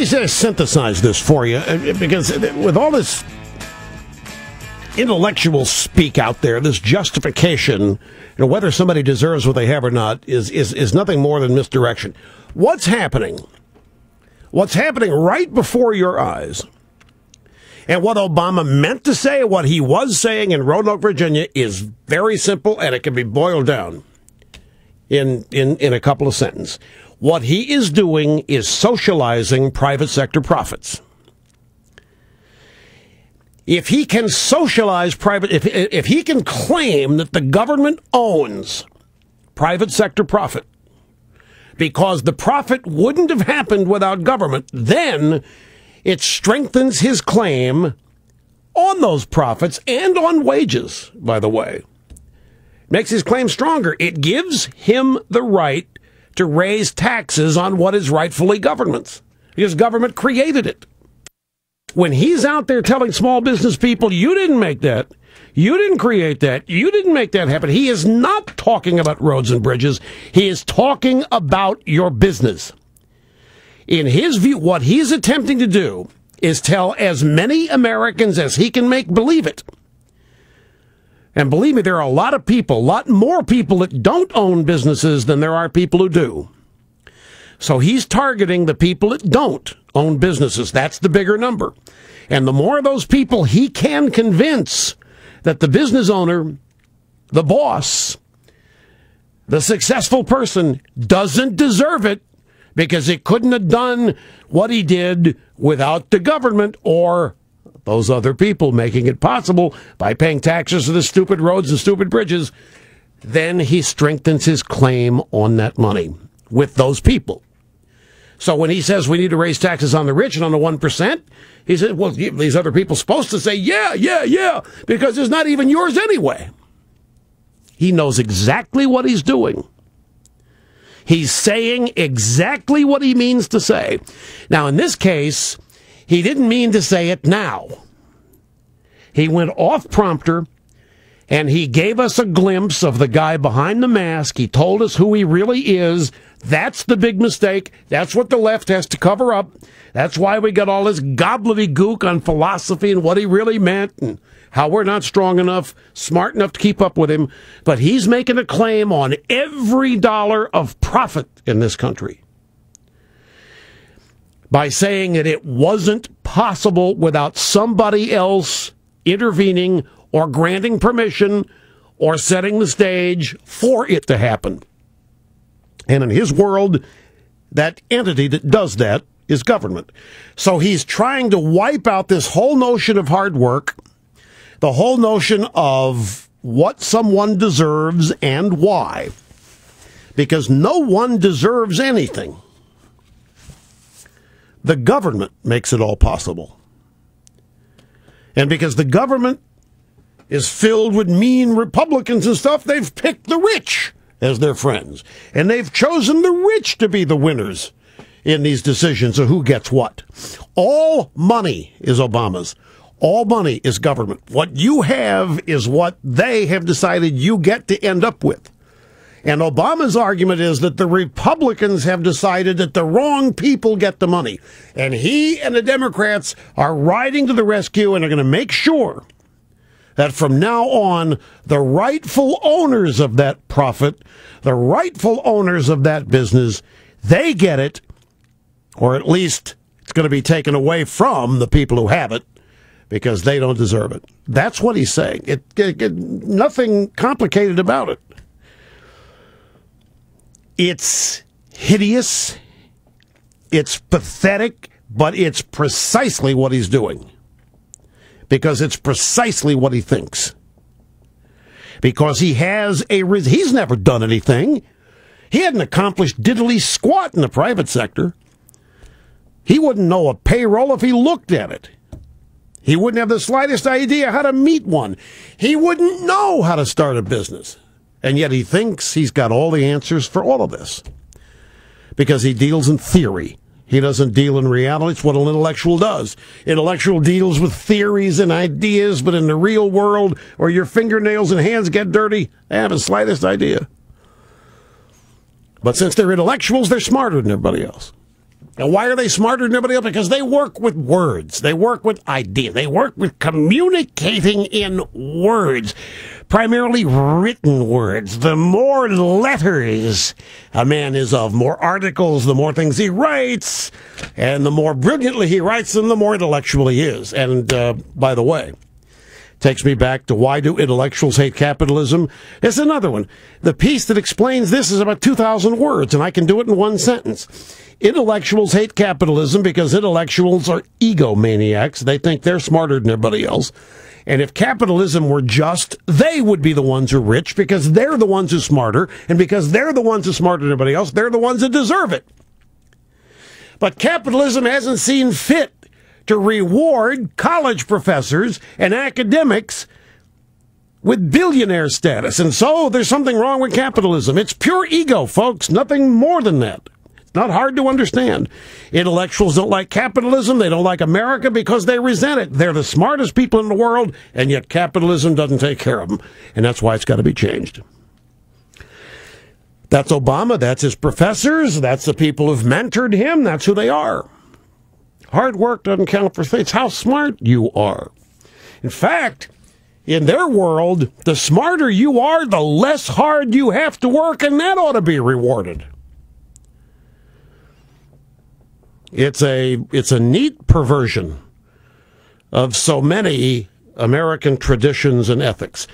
say I synthesize this for you, because with all this intellectual speak out there, this justification, whether somebody deserves what they have or not, is nothing more than misdirection. What's happening? What's happening right before your eyes, and what Obama meant to say, what he was saying in Roanoke, Virginia, is very simple, and it can be boiled down in a couple of sentences. What he is doing is socializing private sector profits. If he can socialize if he can claim that the government owns private sector profit because the profit wouldn't have happened without government, then it strengthens his claim on those profits and on wages, by the way. Makes his claim stronger. It gives him the right to raise taxes on what is rightfully government's, because government created it. When he's out there telling small business people, you didn't make that, you didn't create that, you didn't make that happen, he is not talking about roads and bridges. He is talking about your business. In his view, what he's attempting to do is tell as many Americans as he can make believe it. And believe me, there are a lot of people, a lot more people that don't own businesses than there are people who do. So he's targeting the people that don't own businesses. That's the bigger number. And the more of those people he can convince that the business owner, the boss, the successful person doesn't deserve it because he couldn't have done what he did without the government or those other people making it possible by paying taxes for the stupid roads and stupid bridges, then he strengthens his claim on that money with those people. So when he says we need to raise taxes on the rich and on the 1%, he says, well, these other people are supposed to say, yeah, because it's not even yours anyway. He knows exactly what he's doing. He's saying exactly what he means to say. Now, in this case, he didn't mean to say it now. He went off prompter, and he gave us a glimpse of the guy behind the mask. He told us who he really is. That's the big mistake. That's what the left has to cover up. That's why we got all this gobbledygook on philosophy and what he really meant and how we're not strong enough, smart enough to keep up with him. But he's making a claim on every dollar of profit in this country by saying that it wasn't possible without somebody else intervening or granting permission or setting the stage for it to happen. And in his world, that entity that does that is government. So he's trying to wipe out this whole notion of hard work, the whole notion of what someone deserves and why. Because no one deserves anything. The government makes it all possible. And because the government is filled with mean Republicans and stuff, they've picked the rich as their friends. And they've chosen the rich to be the winners in these decisions of who gets what. All money is Obama's. All money is government. What you have is what they have decided you get to end up with. And Obama's argument is that the Republicans have decided that the wrong people get the money. And he and the Democrats are riding to the rescue and are going to make sure that from now on, the rightful owners of that profit, the rightful owners of that business, they get it, or at least it's going to be taken away from the people who have it because they don't deserve it. That's what he's saying. Nothing complicated about it. It's hideous, it's pathetic, but it's precisely what he's doing. Because it's precisely what he thinks. Because he has he's never done anything. He hadn't accomplished diddly squat in the private sector. He wouldn't know a payroll if he looked at it. He wouldn't have the slightest idea how to meet one. He wouldn't know how to start a business. And yet he thinks he's got all the answers for all of this. Because he deals in theory. He doesn't deal in reality. It's what an intellectual does. Intellectual deals with theories and ideas, but in the real world, where your fingernails and hands get dirty, they haven't the slightest idea. But since they're intellectuals, they're smarter than everybody else. Now, why are they smarter than everybody else? Because they work with words. They work with ideas. They work with communicating in words, primarily written words. The more letters a man is of, more articles, the more things he writes, and the more brilliantly he writes them, the more intellectual he is. And, by the way, takes me back to why do intellectuals hate capitalism? It's another one. The piece that explains this is about 2,000 words, and I can do it in one sentence. Intellectuals hate capitalism because intellectuals are egomaniacs. They think they're smarter than everybody else. And if capitalism were just, they would be the ones who are rich because they're the ones who are smarter. And because they're the ones who are smarter than everybody else, they're the ones that deserve it. But capitalism hasn't seen fit to reward college professors and academics with billionaire status. And so there's something wrong with capitalism. It's pure ego, folks. Nothing more than that. It's not hard to understand. Intellectuals don't like capitalism. They don't like America because they resent it. They're the smartest people in the world, and yet capitalism doesn't take care of them. And that's why it's got to be changed. That's Obama. That's his professors. That's the people who've mentored him. That's who they are. Hard work doesn't count for things. It's how smart you are. In fact, in their world, the smarter you are, the less hard you have to work, and that ought to be rewarded. It's a neat perversion of so many American traditions and ethics.